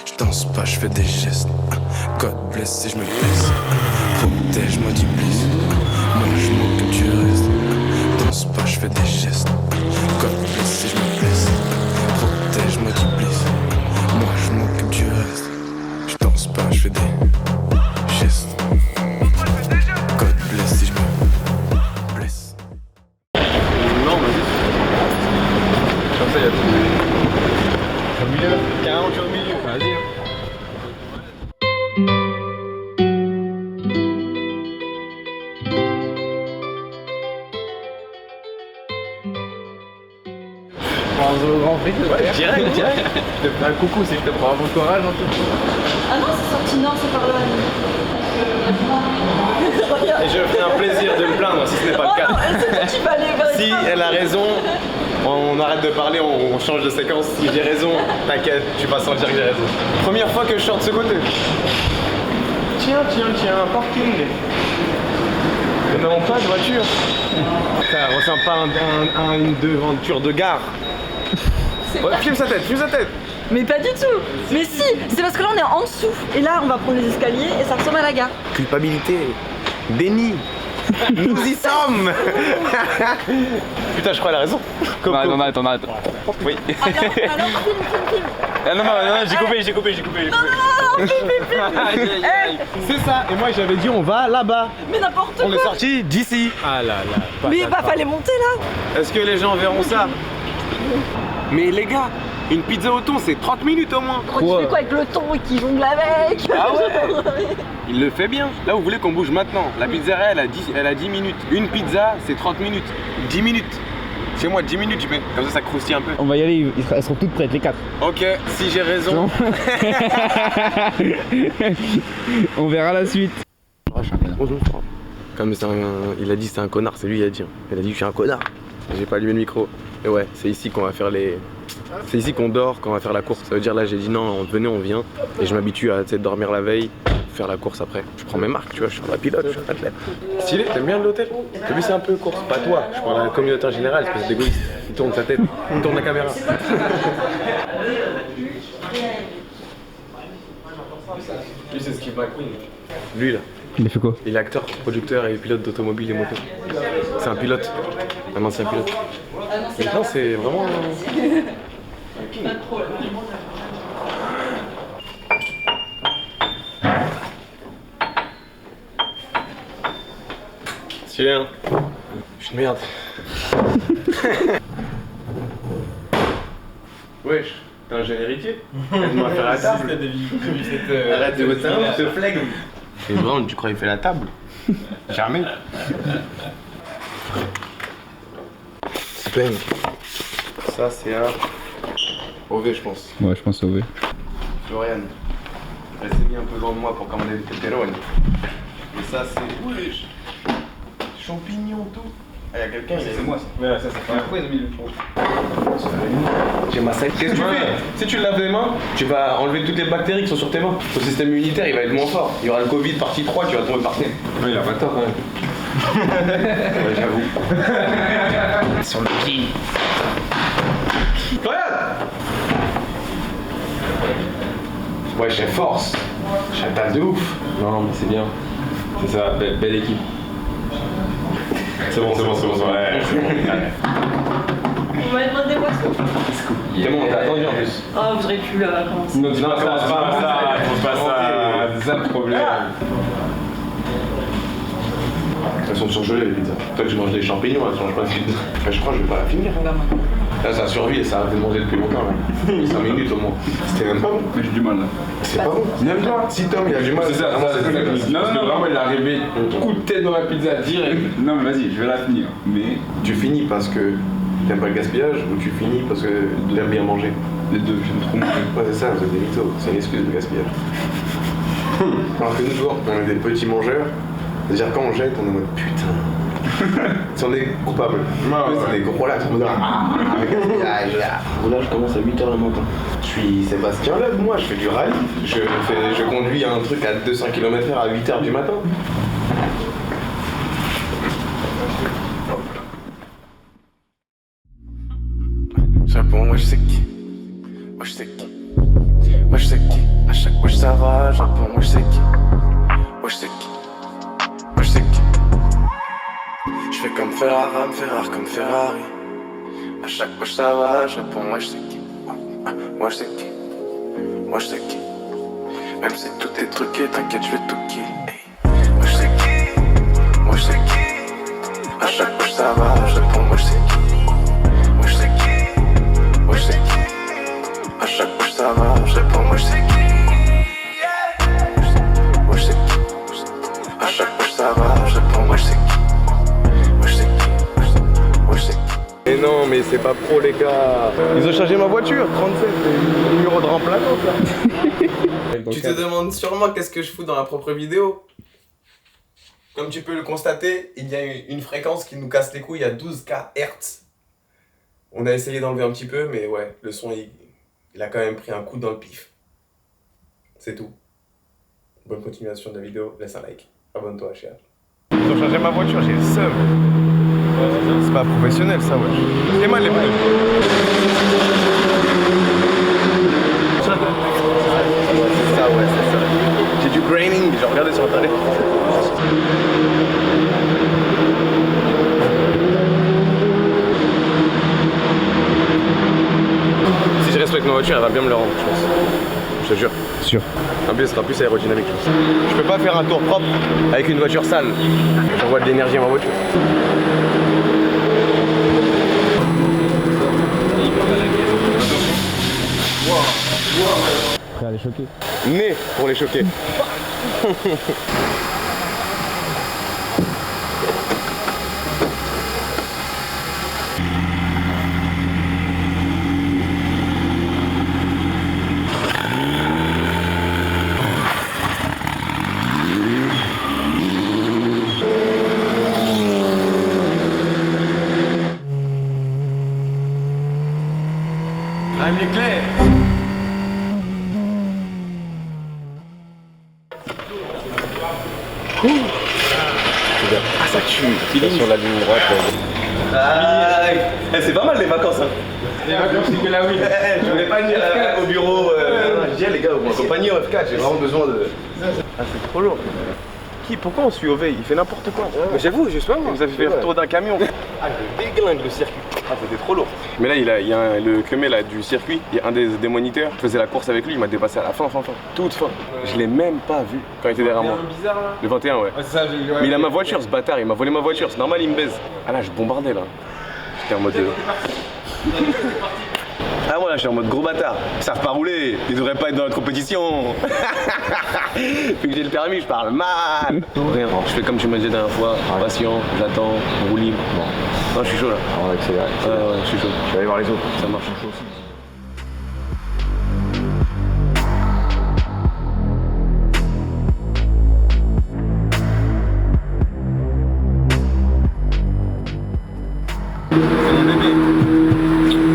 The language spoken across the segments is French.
Je danse pas, je fais des gestes. God bless si je me blesse. Protège-moi du blesse. Moi je m'occupe du reste. Danse pas, je fais des gestes. God bless si je me blesse. Protège-moi du blesse. Moi je m'occupe du reste. Je danse pas, je fais des gestes. God bless si je me blesse. Non, vas-y. Comme ça, il y a tout. Au milieu, carrément, tu es au milieu. Vas-y. Au Grand Prix, Ouais, direct. Je te fais un coucou si je te prends un bon courage en tout. Ah non, c'est sorti, non, c'est par là. Et je ferai un plaisir de me plaindre si ce n'est pas le cas. Tu vas aller vers Si elle a raison, on arrête de parler, on change de séquence. Si j'ai raison, t'inquiète, tu vas sentir que j'ai raison. Première fois que je sors de ce côté. Tiens, parking. Nous n'avons pas de voiture. Ça ressemble pas à une devanture de gare. Ouais, filme sa tête. Mais pas du tout. Mais si, c'est parce que là on est en dessous. Et là on va prendre les escaliers et ça ressemble à la gare. Culpabilité, déni. Nous y sommes. Putain, je crois qu'elle a raison. On arrête. Oui. Alors, film. Ah non, j'ai coupé. Non, film. C'est ça, et moi j'avais dit on va là-bas. Mais n'importe quoi. On est sorti d'ici. Ah là là. Mais bah fallait monter là. Est-ce que les gens verront ça? Mais les gars, une pizza au thon c'est 30 minutes au moins. Tu fais quoi avec le thon qui jongle avec? Ah ouais. Il le fait bien. Là vous voulez qu'on bouge maintenant. La pizzeria elle a 10 minutes. Une pizza c'est 30 minutes. 10 minutes. Chez moi 10 minutes je mets. Comme ça croustille un peu. On va y aller, elles seront toutes prêtes, les 4. Ok, si j'ai raison. On verra la suite. Comme il a dit c'est un connard, c'est lui qui a dit. Il a dit je suis un connard. J'ai pas allumé le micro. Et ouais, c'est ici qu'on va faire les... C'est ici qu'on dort quand on va faire la course. Ça veut dire là j'ai dit non, venez on vient. Et je m'habitue à dormir la veille, faire la course après. Je prends mes marques, tu vois, je suis la pilote, je suis un athlète. Stylé, t'aimes bien l'hôtel? Lui c'est un peu course, pas toi. Je parle à la communauté en général, espèce d'égoïste. Il tourne sa tête, il tourne la caméra. Lui c'est Steve McQueen. Lui là. Il a fait quoi? Il est acteur, producteur et pilote d'automobile et moto. C'est un pilote, un ancien pilote. Maintenant c'est vraiment... Stylé hein? Je suis une merde. Wesh, t'es un jeune héritier? Aide-moi à faire la table. Arrête de voter ce flegme. Et vraiment, tu crois qu'il fait la table? Jamais. C'est plein. Ça c'est un OV je pense. Ouais, je pense au V. Florian. Elle s'est mise un peu loin de moi pour commander des pepperoni. Et ça c'est... Wesh. Champignons tout. Ah y'a quelqu'un, c'est moi ça. Ouais ça fait pourquoi ils ont mis le fond? J'ai ma salle. Qu'est-ce que tu fais? Si tu laves les mains, tu vas enlever toutes les bactéries qui sont sur tes mains. Ton système immunitaire il va être moins fort. Il y aura le Covid partie 3, tu vas tomber par terre. Ouais il a pas tort quand même. Ouais j'avoue. Sur le pied. Regarde. Ouais j'ai force. J'ai un tas de ouf. Non mais c'est bien. C'est ça, belle équipe. C'est bon, ouais. On va demander des boissons. C'est bon, t'as attendu en plus. Ah, vous auriez pu commencer. Non, commence pas ça, c'est ça le problème. Elles sont surgelées les pizzas. Toi que je mange des champignons, elles changent pas de pizza. Je crois que je vais pas la finir. Là ça a survécu et ça a arrêté de manger depuis longtemps là. 5 minutes au moins. C'était même pas bon. J'ai du mal là. C'est pas bon. Même toi. Si Tom il a du mal. C'est ça, vraiment, c'est technique. Non, vraiment il est arrivé coup de tête dans la pizza direct. Non mais vas-y, je vais la finir. Mais tu finis parce que t'aimes pas le gaspillage ou tu finis parce que t'aimes bien manger? les deux, j'aime trop manger. Ouais c'est ça, vous êtes des mythos. C'est une excuse de gaspillage. Alors que nous autres, on est des petits mangeurs. C'est-à-dire quand on jette, on est en mode putain. Si on est coupable. C'est des gros là, on est là, je commence à 8h le matin. Je suis Sébastien Loeb, moi, je fais du rallye. Je conduis un truc à 200 km/h à 8h du matin. Chapeau, moi je sais qui. Moi je sais qui. va, je réponds moi je sais qui. Moi je sais qui. Moi je sais qui. Je fais comme Ferrari, me faire rare comme Ferrari. À chaque fois ça va, je réponds moi je sais qui. Moi je sais qui. Moi je sais qui. Même si tout est truqué, t'inquiète, je vais tout qui. Moi je sais qui. Moi je sais qui. À chaque fois ça va, je réponds moi je sais qui. Moi je sais qui. Moi je sais qui. À chaque fois ça va, je réponds moi je sais qui. Moi je sais qui. À chaque fois ça va, je réponds moi je sais qui. Moi je sais qui. Moi je sais qui. Mais non, mais c'est pas pro les gars. Ils ont changé ma voiture, 37, le numéro de remplaçant ça. Tu te demandes sûrement qu'est-ce que je fous dans ma propre vidéo. Comme tu peux le constater, il y a une fréquence qui nous casse les couilles à 12 kHz. On a essayé d'enlever un petit peu, mais ouais, le son il a quand même pris un coup dans le pif. C'est tout. Bonne continuation de la vidéo, laisse un like. Abonne-toi, cher. Ils ont changé ma voiture, j'ai le seum. C'est pas professionnel ça, wesh. C'est mal les pneus. C'est ça, ouais, c'est ça. J'ai du graining, j'ai regardé sur internet. Si je respecte ma voiture, elle va bien me le rendre, je pense. Je te jure. Sûr. En plus, elle sera plus aérodynamique, je pense. Je peux pas faire un tour propre avec une voiture sale. J'envoie de l'énergie à ma voiture. Prêt à les choquer. Né pour les choquer. Ah, mais clair. Ah, ça tue. Sur la ligne droite. C'est pas mal les vacances. Hein. Les vacances, c'est que là, oui. Je voulais pas venir au bureau. Je dis les gars, vous m'accompagnez au F4, j'ai vraiment besoin de. Ah, c'est trop lourd. Pourquoi on suit Ovey? Il fait n'importe quoi. Mais j'avoue, je sais pas, vous avez fait le tour d'un camion. Ah, je déglingue le circuit. Ah, c'était trop lourd. Mais là, il y a le Kemé là, du circuit, il y a un des moniteurs. Je faisais la course avec lui, il m'a dépassé à la fin. Toute fin. Je l'ai même pas vu quand il était derrière moi. Bizarre là. Le 21, ouais. Ouais, c'est ça, j'ai vu. Mais il a ma voiture, ce bâtard, il m'a volé ma voiture. C'est normal, il me baise. Ah là, je bombardais là. J'étais en mode. Ah, moi là, je suis en mode gros bâtard. Ils savent pas rouler, ils devraient pas être dans la compétition. Vu que j'ai le permis, je parle mal. Rien, je fais comme tu m'as dit la dernière fois, patient, j'attends, roue libre. Bon. Non, je suis chaud là. On va accélérer. Ouais, je suis chaud. Je vais aller voir les autres. Ça marche. C'est mon bébé.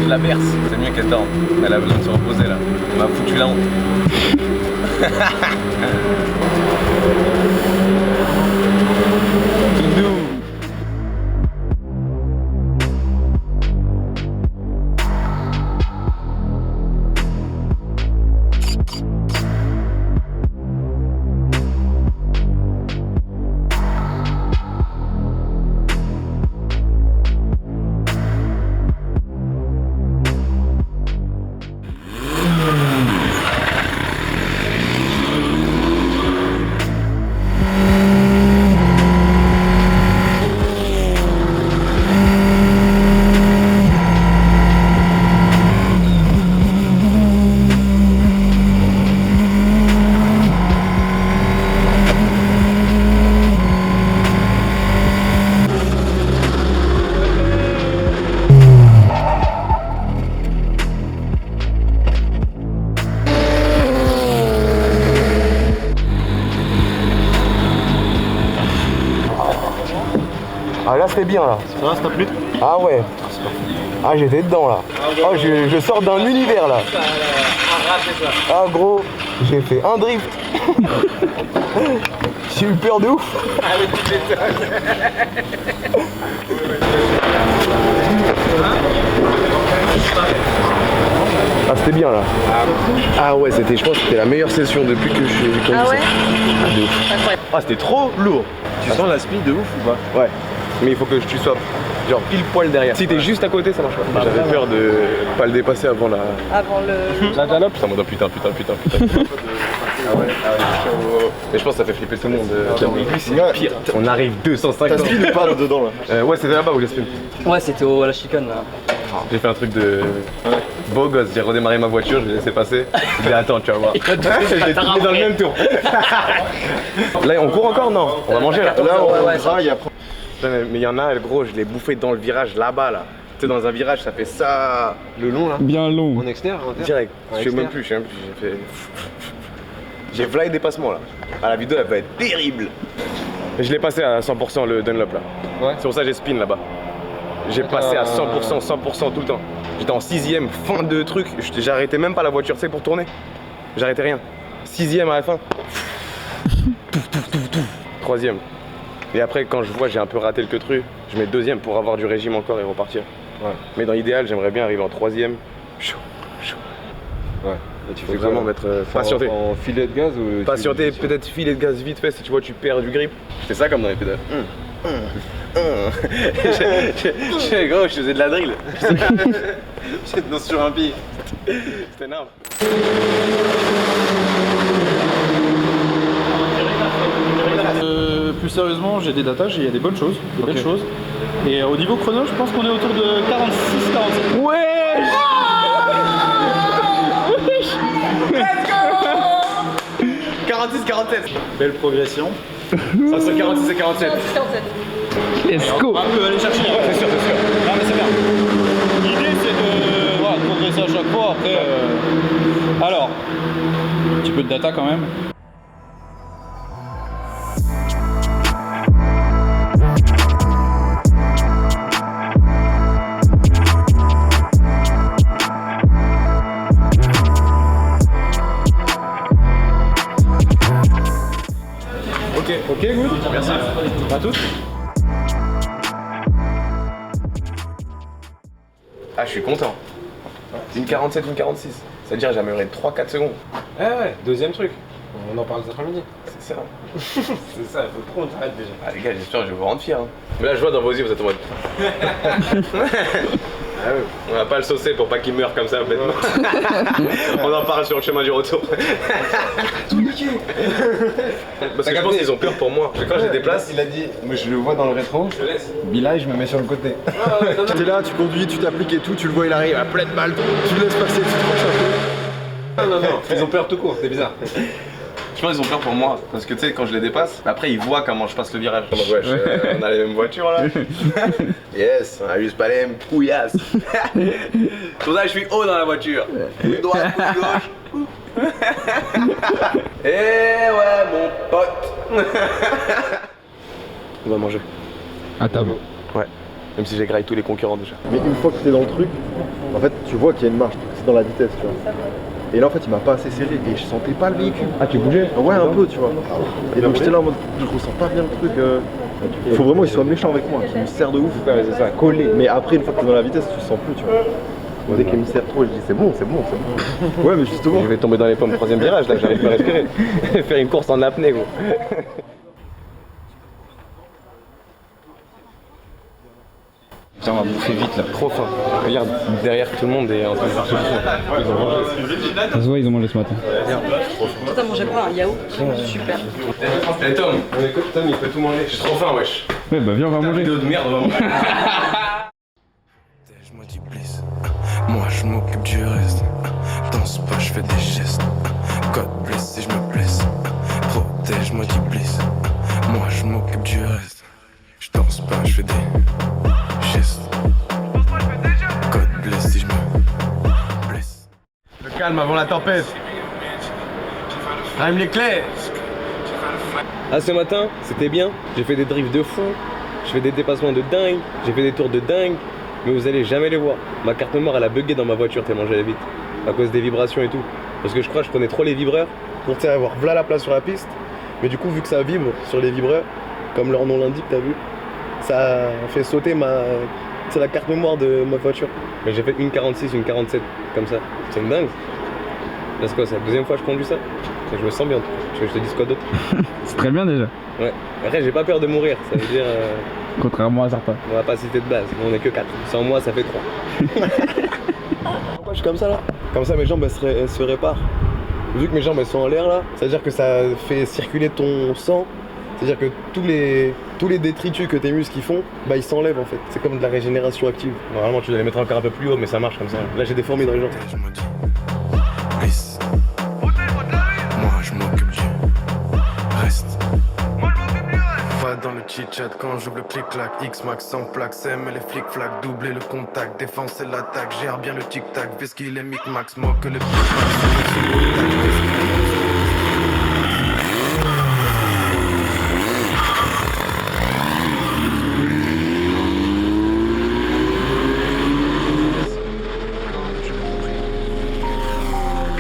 Je la berce. C'est mieux qu'elle dorme. Elle a besoin de se reposer là. Elle m'a foutu la honte. Tout doux. Ah là c'était bien là. Ça va, ça t'a plu? Ah ouais. Ah j'étais dedans là. Oh je sors d'un univers là. Ah gros, j'ai fait un drift. J'ai eu peur de ouf. Ah, c'était bien là. Ah ouais, c'était, je pense que c'était la meilleure session depuis que je suis conduit. Ah ouais? Ah, de ouf. Incroyable. Ah, c'était trop lourd. Tu sens la speed de ouf ou pas? Ouais. Mais il faut que tu sois genre pile poil derrière. Si t'es juste à côté, ça marche pas. J'avais peur de pas le dépasser avant la. Avant le. La galope. Ça m'en donne putain. Ah ouais. Mais je pense que ça fait flipper tout le monde. C'est pire. On arrive 250. T'as speed ou pas dedans là? Ouais, c'était là-bas où j'ai spin. Ouais, c'était à la chicane là. J'ai fait un truc de beau gosse, j'ai redémarré ma voiture, je l'ai laissé passer. J'ai dit attends, tu vas voir. J'ai tourné dans le même tour. Là, on court encore? Non, on va manger là. Là, on ouais, graille après. Mais il y en a, gros, je l'ai bouffé dans le virage là-bas là. Tu sais, dans un virage, ça fait ça. Le long là? Bien long. En externe, en interne? Direct. En Je sais même externe. plus, j'ai fait. J'ai fly dépassement là. Ah, la vidéo elle va être terrible. Et je l'ai passé à 100% le Dunlop là. Ouais. C'est pour ça que j'ai spin là-bas. J'ai passé à 100% tout le temps. J'étais en 6ème, fin de truc. J'arrêtais même pas la voiture, tu sais, pour tourner. J'arrêtais rien. 6ème à la fin. 3ème. Et après, quand je vois j'ai un peu raté le queutru, je mets 2ème pour avoir du régime encore et repartir. Ouais. Mais dans l'idéal, j'aimerais bien arriver en 3ème. Chaud. Ouais. Et tu Faut vraiment mettre patienter. En filet de gaz ou. Patienter, peut-être filer de gaz vite fait si tu vois tu perds du grip. C'est ça comme dans les pédales. Gros, je faisais de la drill. J'étais sur un pied. C'était énorme. Plus sérieusement, j'ai des datages et il y a des bonnes choses, des belles choses. Et au niveau chrono, je pense qu'on est autour de 46-47. Ouais. 46-47. Belle progression. Entre 46 et 47. 47. Let's go. On peut aller chercher. C'est sûr, c'est sûr. Non mais c'est bien. L'idée c'est de, voilà, de progresser à chaque fois. Après, alors, un petit peu de data quand même. Ok, good. Merci. À tous. Ah, je suis content. Une 47, une 46. C'est-à-dire que j'ai amélioré 3-4 secondes. Ouais, deuxième truc. On en parle cet après-midi. C'est ça. C'est ça, il faut trop qu'on t'arrête déjà. Ah les gars, j'espère que je vais vous rendre fier. Hein. Mais là, je vois dans vos yeux, vous êtes en mode. Ah ouais. On va pas le saucer pour pas qu'il meure comme ça bêtement. On en parle sur le chemin du retour. Tout niqué. Parce que je pense qu'ils ont peur pour moi. Parce que quand je les déplace, Il a dit, moi je le vois dans le rétro, je te laisse. Bilal, je me mets sur le côté. T'es là, tu conduis, tu t'appliques et tout, tu le vois, il arrive à pleine balle, tu le laisses passer, tu te penches un peu. Non, ils ont peur tout court, c'est bizarre. Je pense qu'ils ont peur pour moi, parce que tu sais, quand je les dépasse, après ils voient comment je passe le virage. Comme wesh, on a les mêmes voitures là. Yes, on a juste pas les mêmes couillasses. Pour ça, je suis haut dans la voiture. Couille droite, couille gauche. Eh ouais, mon pote. On va manger. À table. Ouais. Même si j'ai graillé tous les concurrents déjà. Mais une fois que t'es dans le truc, en fait, tu vois qu'il y a une marge, c'est dans la vitesse, tu vois. Et là, en fait, il m'a pas assez serré et je sentais pas le véhicule. Ah, tu bougeais? Ouais, un peu, tu vois. Et donc j'étais là en mode, je ressens pas bien le truc. Faut vraiment qu'il soit méchant avec moi, qu'il me serre de ouf. Ouais, c'est ça, collé. Mais après, une fois que t'es dans la vitesse, tu le sens plus, tu vois. Dès qu'il me serre trop, je dis c'est bon. Ouais, mais justement. Je vais tomber dans les pommes 3ème virage là, j'arrive pas à respirer. Faire une course en apnée, gros. Putain, on va bouffer vite là. Trop faim. Regarde, derrière tout le monde est en train de faire ce qu'ils ont mangé. Ça se voit, ils ont mangé ce matin. Toi, t'as mangé quoi? Un yaourt? Super. Eh Tom, on écoute Tom, il peut tout manger. J'ai trop faim, wesh. Ouais, bah viens, on va manger. Vidéo de merde, on va manger. Je multiplise, moi je m'occupe du reste. Danse pas, je fais des gestes. God bless si je me blesse. Protège, multiplise, moi je m'occupe du reste. Je danse pas, je fais des gestes. God bless si je me blesse. Le calme avant la tempête. Rime les clés. Ah, ce matin, c'était bien. J'ai fait des drifts de fou. Je fais des dépassements de dingue. J'ai fait des tours de dingue. Mais vous allez jamais les voir. Ma carte mémoire, elle a bugué dans ma voiture tellement j'allais vite. À cause des vibrations et tout. Parce que je crois que je prenais trop les vibreurs pour avoir v'là la place sur la piste. Mais du coup, vu que ça vibre sur les vibreurs, comme leur nom l'indique, t'as vu, ça fait sauter c'est la carte mémoire de ma voiture. Mais j'ai fait une 46, une 47, comme ça. C'est une dingue. Là, c'est quoi, c'est la deuxième fois que je conduis ça? Et je me sens bien. Tu veux que je te dise quoi d'autre? C'est très bien déjà. Ouais. Après, j'ai pas peur de mourir. Ça veut dire. Contrairement à certains. On va pas citer de base. On est que 4. Sans moi, ça fait 3. Pourquoi je suis comme ça là? Comme ça, mes jambes elles se réparent. Vu que mes jambes elles sont en l'air là, ça veut dire que ça fait circuler ton sang. C'est-à-dire que tous les détritus que tes muscles ils font, bah ils s'enlèvent en fait. C'est comme de la régénération active. Normalement tu dois les mettre encore un peu plus haut, mais ça marche comme ça. Là j'ai des fourmis dans les jambes. Je me dis, lisse. Moi je m'occupe du reste. Va dans le chit-chat quand j'ouvre le clic-clac. X-Max sans plaque, SEM et les flic-flac. Doubler le contact, défense et l'attaque. Gère bien le tic-tac, vis qu'il est mic-max. Moque le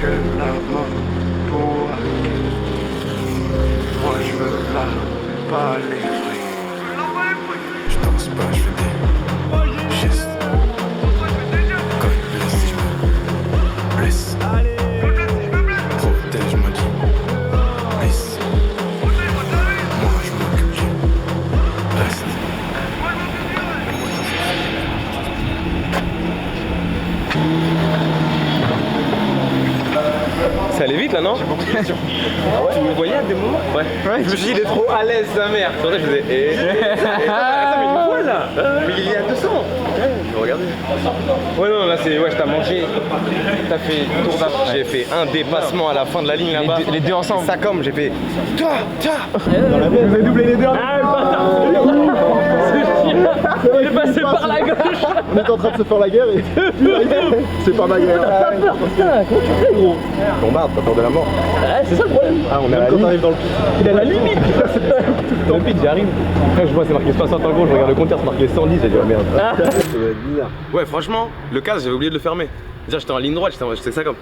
que la mort pour moi je veux pas les fruits. Je danse pas, je fais des gestes. God bless si je me blesse. Protège, m'a dit. Lisse. Moi je m'occupe du reste. Ça allait vite là, non? Ah ouais, tu me voyais à des moments? Ouais. Je me suis dit, il est trop à l'aise, sa mère. C'est pour ça que je faisais. Attends, mais tu vois là? Mais il est à 200. Je vais regarder. Ouais, non, là c'est. Ouais, je t'ai mangé. T'as fait tour d'affaire. J'ai fait un dépassement à la fin de la ligne là-bas. Les deux ensemble. Ça comme, j'ai fait. Toi. Dans la baie, vous avez doublé les deux. Ah, le bâtard. Il est passé par la gauche. On est en train de se faire la guerre et c'est pas ma guerre. T'as peur, putain, comment tu fais, gros? Bombarde, t'as peur de la mort. Ouais, c'est ça le problème. Ah, on est à la Quand limite. t'arrives dans le pit. Il est à la limite. Dans le pit, j'y arrive. Après, je vois, c'est marqué 60 en gros. Je regarde le compteur, c'est marqué 110. J'ai dit, oh merde. Ça va être bizarre. Ouais, franchement, le casque, j'avais oublié de le fermer. Déjà, j'étais en ligne droite, j'étais ça comme.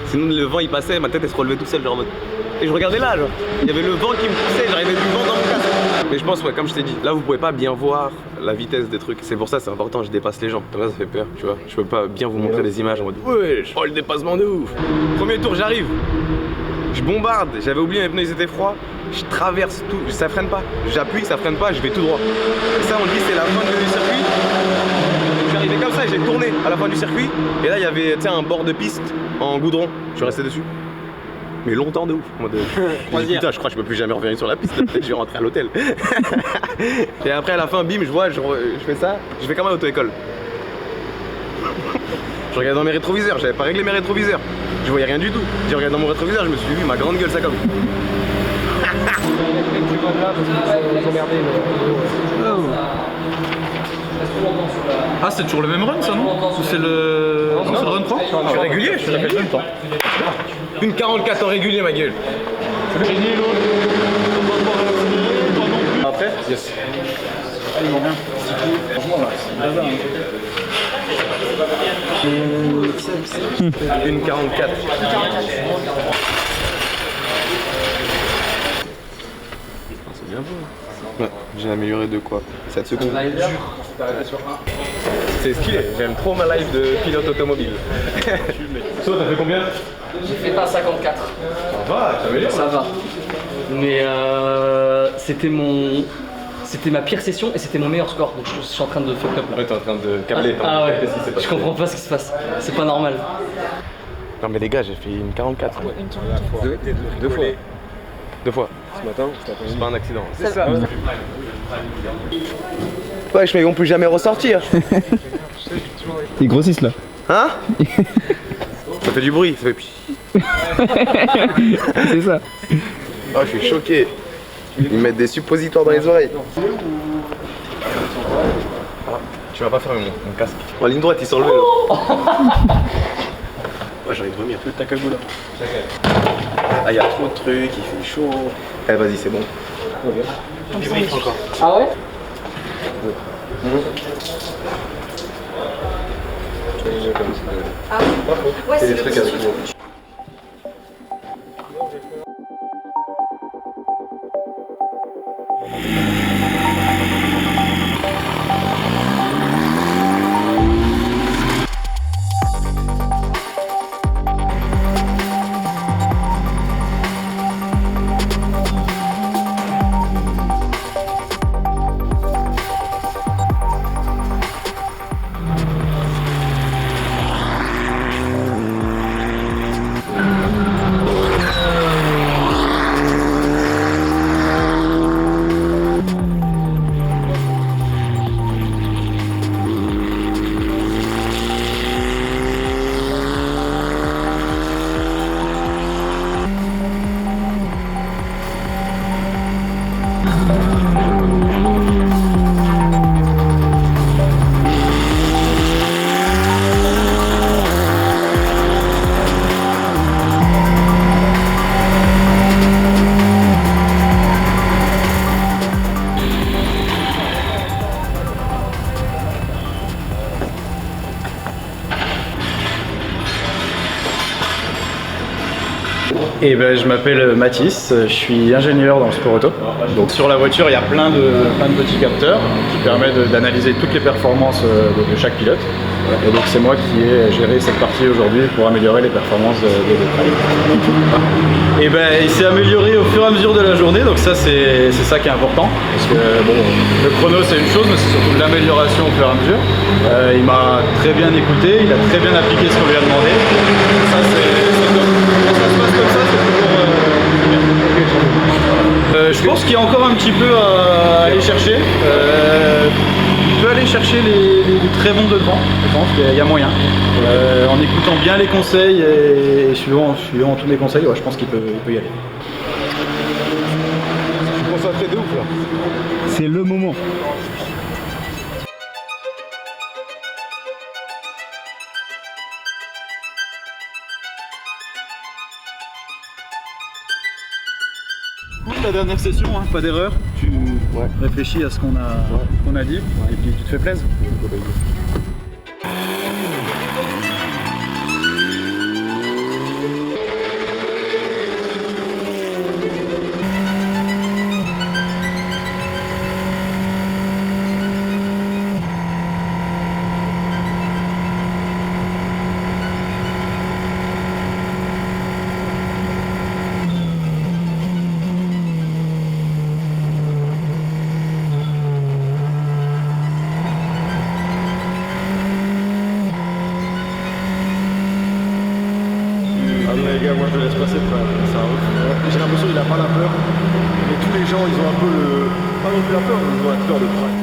Sinon, le vent il passait, ma tête elle se relevait toute seule, genre en mode. Et je regardais là, genre. Il y avait le vent qui me poussait, j'arrivais du vent dans mon casque. Mais je pense, ouais, comme je t'ai dit, là vous pouvez pas bien voir la vitesse des trucs. C'est pour ça, c'est important, je dépasse les gens. Là, ça fait peur, tu vois. Je peux pas bien vous montrer des images en mode. Ouais, oh le dépassement de ouf. Premier tour, j'arrive. Je bombarde, j'avais oublié mes pneus, ils étaient froids. Je traverse tout, ça freine pas. J'appuie, ça freine pas, je vais tout droit. Et ça, on dit, c'est la fin du circuit. J'arrivais comme ça, j'ai tourné à la fin du circuit. Et là, il y avait un bord de piste en goudron. Je suis resté dessus. Mais longtemps de ouf. En mode, putain, je crois que je peux plus jamais revenir sur la piste. Peut-être que je vais rentrer à l'hôtel. Et après, à la fin, bim, je vois, je fais ça. Je vais comme à l'auto-école. Je regarde dans mes rétroviseurs, j'avais pas réglé mes rétroviseurs. Je voyais rien du tout. J'ai regardé dans mon rétroviseur, je me suis vu ma grande gueule, ça comme. Ah, c'est toujours le même run ça, non? Ou c'est le. Non, c'est le run 3? Je suis régulier, je suis régulier. Une 44 en régulier, ma gueule. Après, yes. Une 44. C'est bien beau. Ouais, j'ai amélioré de quoi? 7 secondes. C'est stylé, j'aime trop ma life de pilote automobile. Toi, t'as fait combien? J'ai fait un 54. Ça va, t'améliores. Ça va. Mais c'était ma pire session et c'était mon meilleur score. Donc je suis en train de fuck up là. Ouais, t'es en train de câbler. Ah ouais, je comprends pas ce qui se passe. C'est pas normal. Non mais les gars, j'ai fait une 44. Deux fois. Deux fois. Ce matin, c'est pas un accident. C'est ça. Wesh, mais ils vont plus jamais ressortir. Ils grossissent là. Hein? Ça fait du bruit, ça fait. C'est ça. Oh, je suis choqué. Ils mettent des suppositoires dans les oreilles. Ah, tu vas pas fermer mon casque. En ligne droite, il s'est enlevé là. Ouais, j'ai envie de vomir. Ta cagoule là. Ah, il y a trop de trucs, il fait chaud. Eh, vas-y, c'est bon. Il brille encore. Ah ouais? Ah ouais, C'est des trucs avec nous. Et ben, je m'appelle Mathis, je suis ingénieur dans le sport auto. Donc sur la voiture, il y a plein de petits capteurs qui permettent d'analyser toutes les performances de chaque pilote. Et donc c'est moi qui ai géré cette partie aujourd'hui pour améliorer les performances des trails. Et ben, il s'est amélioré au fur et à mesure de la journée, donc ça c'est ça qui est important. Parce que bon, le chrono c'est une chose, mais c'est surtout l'amélioration au fur et à mesure. Il m'a très bien écouté, il a très bien appliqué ce qu'on lui a demandé. Ça c'est top. Quand ça se passe comme ça, c'est toujours bien. Je pense qu'il y a encore un petit peu à aller chercher. Il peut aller chercher les très bons devant, je pense qu'il y a moyen. En écoutant bien les conseils et suivant tous les conseils, ouais, je pense qu'il peut y aller. Je suis concentré de ouf là. C'est le moment. La dernière session, hein, pas d'erreur, tu réfléchis à ce qu'on a dit et puis tu te fais plaisir. Les gars, moi je le laisse passer, j'ai l'impression qu'il a pas la peur, mais tous les gens ils ont un peu pas non plus la peur, mais ils ont la peur de prendre.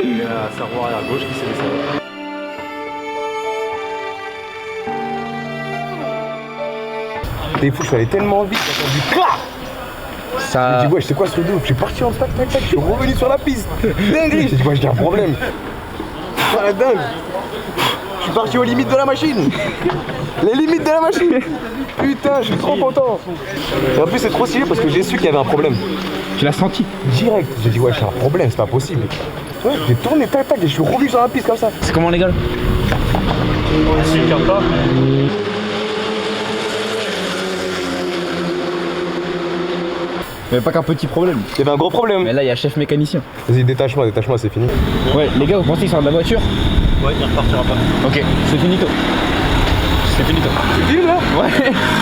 Il y a sa roue arrière gauche qui s'est laissée. T'es fou, je suis allé tellement vite, j'ai entendu clac. Ça... Je me dis, ouais, c'est quoi ce truc de ouf? Je suis parti en tac tac tac, je suis revenu sur la piste. Dinguerie. J'ai dit, ouais, j'ai un problème. C'est pas la dingue. Je suis parti aux limites de la machine. Les limites de la machine. Putain, je suis trop content. Et en plus, c'est trop stylé parce que j'ai su qu'il y avait un problème. Tu l'as senti? Direct. J'ai dit, ouais, j'ai un problème, c'est pas possible. Ouais, j'ai tourné tac tac et je suis revenu sur la piste comme ça. C'est comment les gars? S'il ne garde pas. Mais pas qu'un petit problème. Il y avait un gros problème. Mais là il y a chef mécanicien. Vas-y, détache-moi, c'est fini. Ouais, les gars, vous pensez qu'il sort de la voiture? Ouais, il repartira pas. Ok, c'est finito. C'est finito. C'est fini là? Ouais.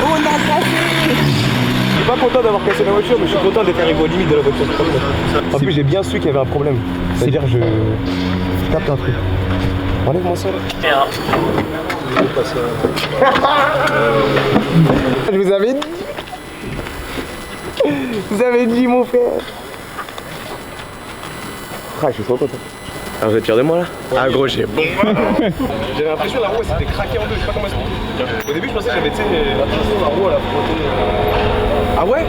On a cassé. Je suis pas content d'avoir cassé la voiture, mais je suis content d'être arrivé aux limites de la voiture. En plus, j'ai bien su qu'il y avait un problème. C'est-à-dire, je capte un truc. Enlève-moi ça là. Je vous avais dit. Vous avez dit, mon frère. Ah, je suis trop content. Ah, vous êtes fiers de moi là? Ah, gros, j'ai bon. J'avais l'impression que la roue s'était craquée en deux, je sais pas comment expliquer. Au début, je pensais que j'avais, tu sais, la roue à la frotter. Ah ouais?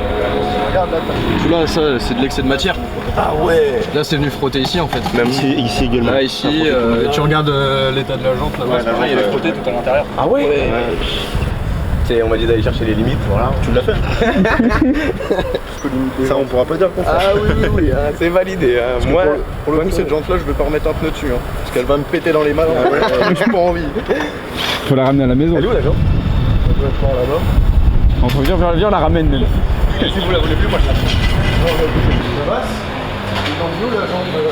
regarde là. Là, ça, c'est de l'excès de matière. Ah ouais. Là, c'est venu frotter ici en fait. Même ici également. Là, ici, tu regardes l'état de la jante là-bas. Ouais, la jante, il est frotté tout à l'intérieur. Ah ouais, ouais. Tu sais, on m'a dit d'aller chercher les limites, voilà. Tu l'as fait. Ça, on pourra pas dire le contraire. Ah oui, hein, c'est validé. Hein. Moi, pour le coup, cette jante-là, je vais pas remettre un pneu dessus. Hein, parce qu'elle va me péter dans les mains. J'ai pas envie. Faut la ramener à la maison. elle est où la jante? Elle doit être par là-bas. Entre viens, on la ramène même. Si vous la voulez plus, moi je la prends. Ça passe. Et donc, nous, la jante pétée.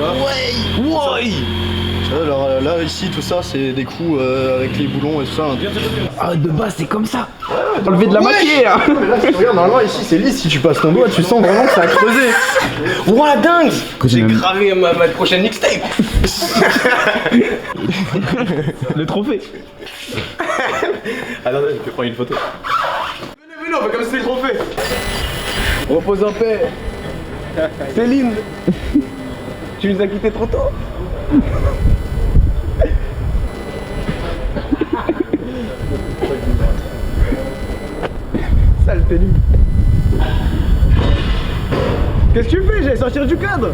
Ouais. Alors là, ici, tout ça, c'est des coups avec les boulons et tout ça. Ah, de base, c'est comme ça. Enlever de la matière. Mais là, si tu regardes, normalement, ici, c'est lisse. Si tu passes ton doigt, tu sens vraiment que ça a creusé. Ouah, dingue! J'ai gravé ma prochaine mixtape! Le trophée. Attendez, je vais prendre une photo. Venez, on fait comme si c'était le trophée! Repose en paix! Céline! Tu nous as quittés trop tôt! Sale tenue! Qu'est-ce que tu fais? J'allais sortir du cadre!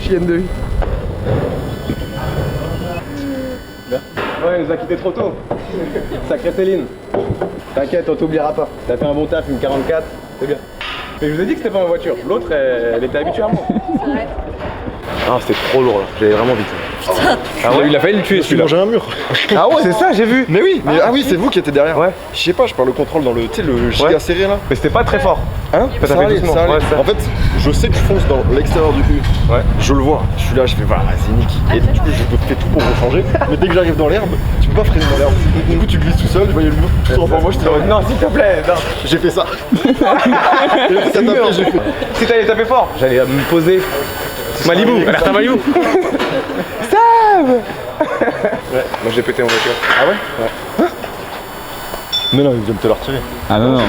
Chienne de vie! Ouais, il nous a quittés trop tôt. Sacré Céline. T'inquiète, on t'oubliera pas. T'as fait un bon taf, une 44, c'est bien. Mais je vous ai dit que c'était pas ma voiture. L'autre, elle était habituée à moi. Ah, c'était trop lourd là. J'allais vraiment vite. Ah ouais, il a failli le tuer celui-là. J'ai mangé un mur. Ah ouais, c'est ça, j'ai vu. Mais oui, mais oui, c'est vous qui étiez derrière. Ouais. Je sais pas, je parle le contrôle dans le, tu sais, le giga serré là. Mais c'était pas très fort. Hein? Ça allait, ça allait. En fait, je sais que je fonce dans l'extérieur du U. Ouais. Je le vois. Je suis là, je fais voilà, c'est Nick. Et du coup, je fais tout pour rechanger. Mais dès que j'arrive dans l'herbe, tu peux pas freiner dans l'herbe. Du coup, tu glisses tout seul. Je voyais le mur tout sur moi. J'étais en mode, Non, s'il te plaît, non. j'ai fait ça. Et ça t'a fait, j'ai fait. Si t'allais taper fort, j'allais me poser. Malibu, alerte à Malibu. Sam. Ouais, moi j'ai pété en voiture. Ah ouais? Ouais. Mais non, ils viennent te la retirer. Ah non, non.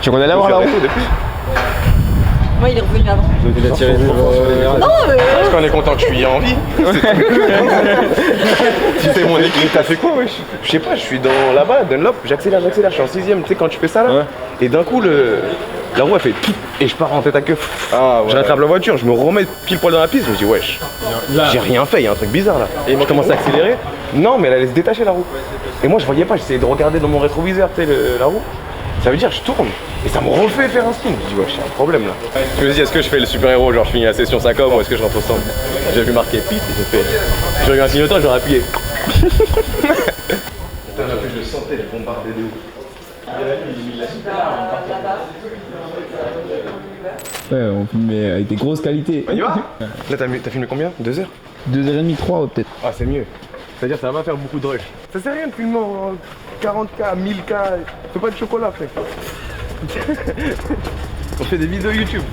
Tu connais l'avoir là depuis? Moi, il est revenu avant. Il a tiré Non, mais. Parce qu'on est content que je suis en vie. Tu fais mon équipe, t'as fait quoi wesh? Je sais pas, je suis dans là-bas, Dunlop, j'accélère, je suis en 6ème, tu sais quand tu fais ça là? Et d'un coup la roue elle fait pip et je pars en tête à queue. Ah, ouais. Je rattrape la voiture, je me remets pile poil dans la piste, je me dis wesh, j'ai rien fait, il y a un truc bizarre là. Et moi je commence à accélérer. Non mais elle allait se détacher la roue. Et moi je voyais pas, j'essayais de regarder dans mon rétroviseur, tu sais la roue. Ça veut dire je tourne et ça me refait faire un spin. Je dis wesh, j'ai un problème là. Je me dis est-ce que je fais le super héros, genre je finis la session 5 ou est-ce que je rentre au centre? J'ai vu marquer pip et j'ai fait. J'ai eu un clignotant, j'aurais appuyé. Putain, je le sentais, les bombardés de ouf. Ouais, on filmait avec des grosses qualités. On y va? Là, t'as filmé combien? 2 heures? 2h30, 3 peut-être. Ah, c'est mieux. C'est-à-dire ça va pas faire beaucoup de rush. Ça sert à rien de filmer en 40K, 1000K. Fais pas de chocolat, frère. On fait des vidéos YouTube.